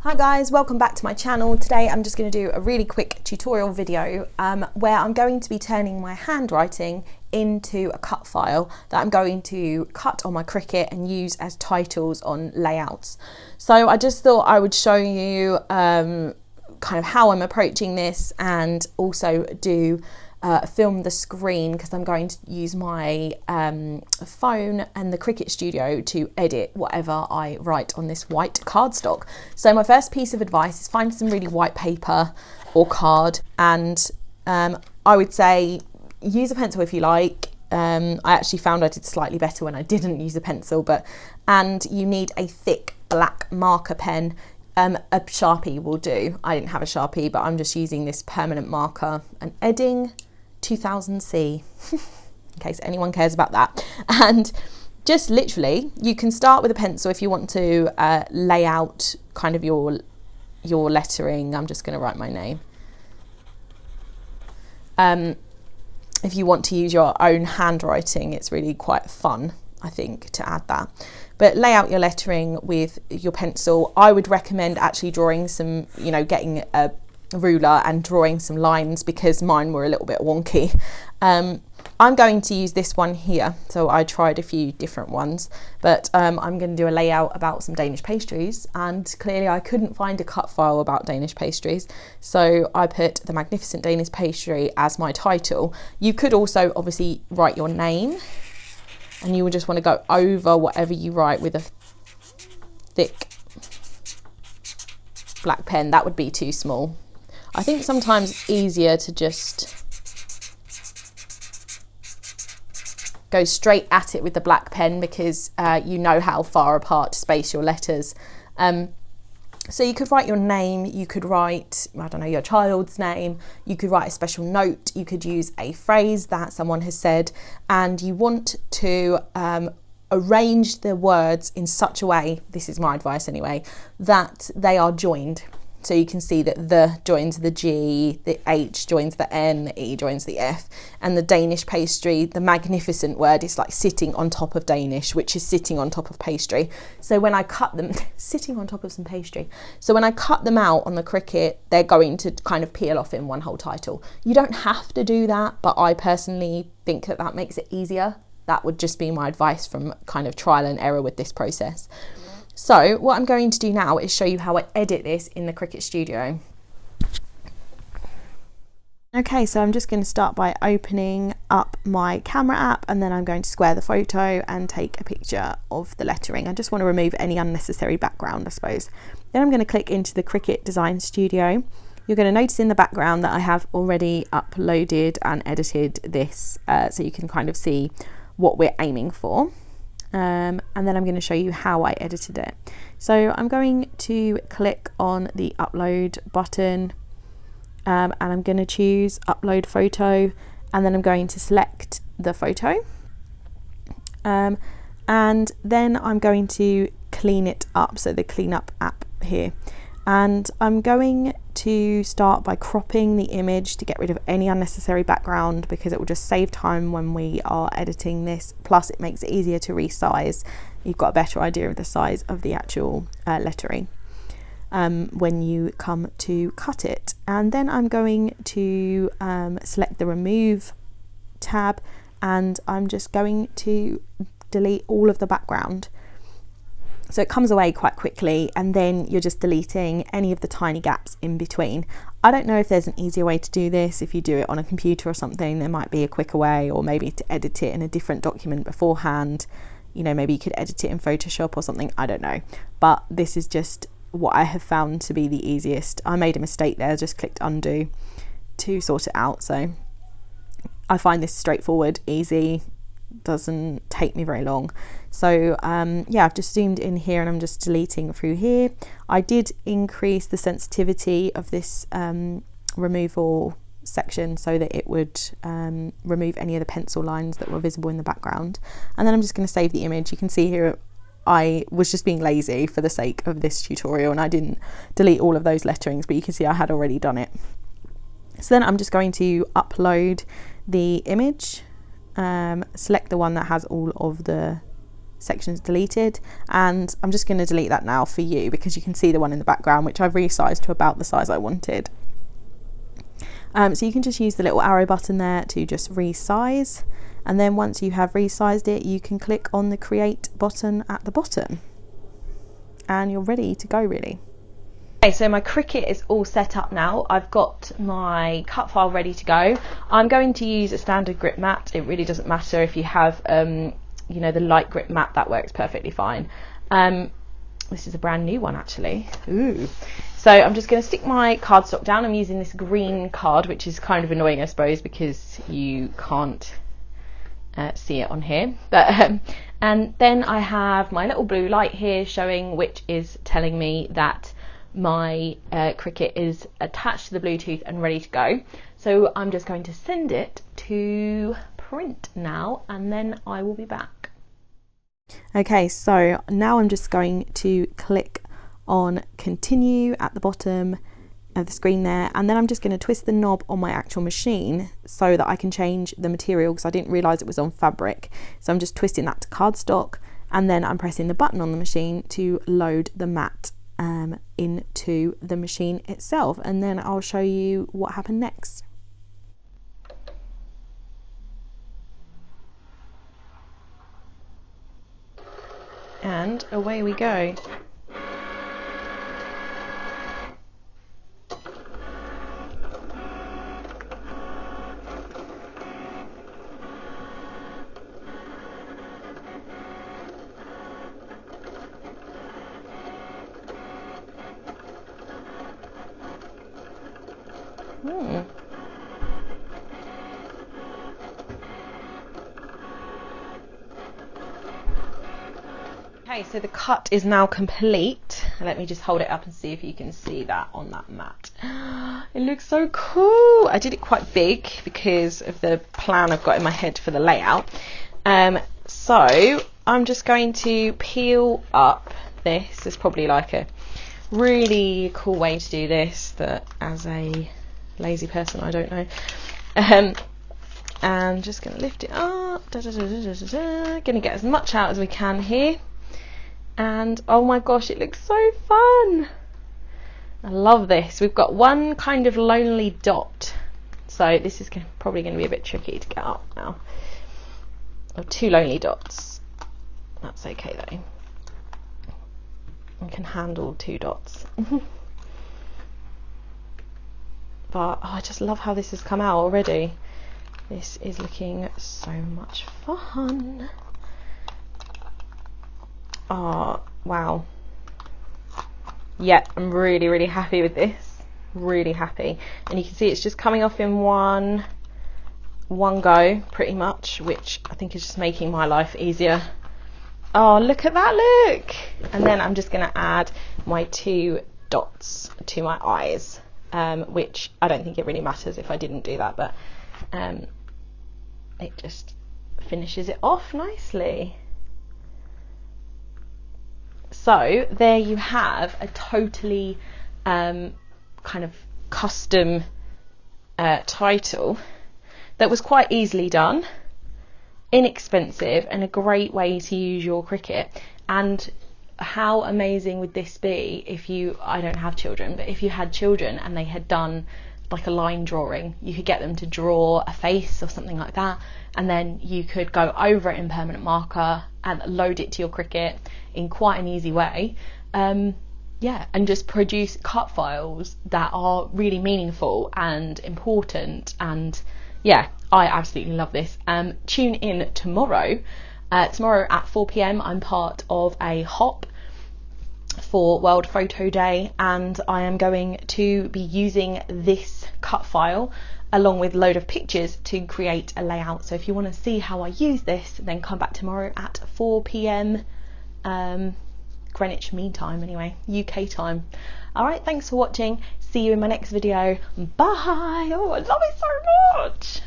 Hi guys, welcome back to my channel. Today I'm just going to do a really quick tutorial video where I'm going to be turning my handwriting into a cut file that I'm going to cut on my Cricut and use as titles on layouts. So I just thought I would show you kind of how I'm approaching this, and also do film the screen, because I'm going to use my phone and the Cricut Studio to edit whatever I write on this white cardstock. So my first piece of advice is find some really white paper or card, and I would say use a pencil if you like. I actually found I did slightly better when I didn't use a pencil, and you need a thick black marker pen. A Sharpie will do. I didn't have a Sharpie, but I'm just using this permanent marker, an Edding 2000C, in case anyone cares about that. And just literally, you can start with a pencil if you want to lay out kind of your lettering. I'm just going to write my name. If you want to use your own handwriting, it's really quite fun, I think, to add that. But lay out your lettering with your pencil. I would recommend actually drawing some, getting a ruler and drawing some lines, because mine were a little bit wonky. I'm going to use this one here. So I tried a few different ones, but I'm going to do a layout about some Danish pastries, and clearly I couldn't find a cut file about Danish pastries. So I put the Magnificent Danish Pastry as my title. You could also obviously write your name, and you would just want to go over whatever you write with a thick black pen. That would be too small. I think sometimes it's easier to just go straight at it with the black pen, because you know how far apart to space your letters. So you could write your name, you could write, I don't know, your child's name, you could write a special note, you could use a phrase that someone has said, and you want to arrange the words in such a way, this is my advice anyway, that they are joined. So you can see that the joins the G, the H joins the N, the E joins the F, and the Danish pastry, the magnificent word, is like sitting on top of Danish, which is sitting on top of pastry. So when I cut them, sitting on top of some pastry. So when I cut them out on the Cricut, they're going to kind of peel off in one whole title. You don't have to do that, but I personally think that that makes it easier. That would just be my advice from kind of trial and error with this process. So what I'm going to do now is show you how I edit this in the Cricut Studio. Okay, so I'm just going to start by opening up my camera app, and then I'm going to square the photo and take a picture of the lettering. I just want to remove any unnecessary background, I suppose. Then I'm going to click into the Cricut Design Studio. You're going to notice in the background that I have already uploaded and edited this, so you can kind of see what we're aiming for. And then I'm going to show you how I edited it. So I'm going to click on the upload button, and I'm going to choose upload photo, and then I'm going to select the photo, and then I'm going to clean it up, so the cleanup app here, and I'm going to start by cropping the image to get rid of any unnecessary background, because it will just save time when we are editing this, plus it makes it easier to resize. You've got a better idea of the size of the actual lettering when you come to cut it. And then I'm going to select the remove tab, and I'm just going to delete all of the background. So it comes away quite quickly, and then you're just deleting any of the tiny gaps in between. I don't know if there's an easier way to do this. If you do it on a computer or something, there might be a quicker way, or maybe to edit it in a different document beforehand. Maybe you could edit it in Photoshop or something, I don't know. But this is just what I have found to be the easiest. I made a mistake there, just clicked undo to sort it out. So I find this straightforward, easy, doesn't take me very long. So yeah, I've just zoomed in here, and I'm just deleting through here. I did increase the sensitivity of this removal section so that it would remove any of the pencil lines that were visible in the background. And then I'm just going to save the image. You can see here I was just being lazy for the sake of this tutorial, and I didn't delete all of those letterings, but you can see I had already done it. So then I'm just going to upload the image, select the one that has all of the sections deleted, and I'm just going to delete that now for you because you can see the one in the background, which I've resized to about the size I wanted. So you can just use the little arrow button there to just resize, and then once you have resized it, you can click on the create button at the bottom and you're ready to go, really. Okay, so my Cricut is all set up now. I've got my cut file ready to go. I'm going to use a standard grip mat. It really doesn't matter if you have you know, the light grip mat, that works perfectly fine. This is a brand new one actually. Ooh. So I'm just going to stick my cardstock down. I'm using this green card, which is kind of annoying, I suppose, because you can't see it on here. But and then I have my little blue light here showing, which is telling me that my Cricut is attached to the Bluetooth and ready to go. So I'm just going to send it to print now, and then I will be back. Okay, so now I'm just going to click on continue at the bottom of the screen there, and then I'm just going to twist the knob on my actual machine so that I can change the material, because I didn't realize it was on fabric. So I'm just twisting that to cardstock, and then I'm pressing the button on the machine to load the mat into the machine itself, and then I'll show you what happened next. And away we go. Okay, so the cut is now complete. Let me just hold it up and see if you can see that on that mat. It looks so cool. I did it quite big because of the plan I've got in my head for the layout. So I'm just going to peel up this. There's probably like a really cool way to do this that as a lazy person I don't know. And just going to lift it up. Going to get as much out as we can here. And oh my gosh, it looks so fun. I love this. We've got one kind of lonely dot, so this is probably going to be a bit tricky to get up now. Or two lonely dots. That's okay though. I can handle two dots. But I just love how this has come out already. This is looking so much fun. Oh, wow. Yeah, I'm really, really happy with this. Really happy. And you can see it's just coming off in one go, pretty much, which I think is just making my life easier. Oh, look at that look! And then I'm just going to add my two dots to my eyes, which I don't think it really matters if I didn't do that, but it just finishes it off nicely. So there you have a totally kind of custom title that was quite easily done, inexpensive, and a great way to use your Cricut. And how amazing would this be if you, I don't have children, but if you had children and they had done like a line drawing, you could get them to draw a face or something like that, and then you could go over it in permanent marker and load it to your Cricut in quite an easy way. Yeah, and just produce cut files that are really meaningful and important. And yeah, I absolutely love this. Tune in tomorrow. Tomorrow at 4 PM I'm part of a hop for World Photo Day, and I am going to be using this cut file along with a load of pictures to create a layout. So if you want to see how I use this, then come back tomorrow at 4 PM Greenwich Mean Time, anyway, UK time. Alright, thanks for watching. See you in my next video. Bye. Oh, I love it so much.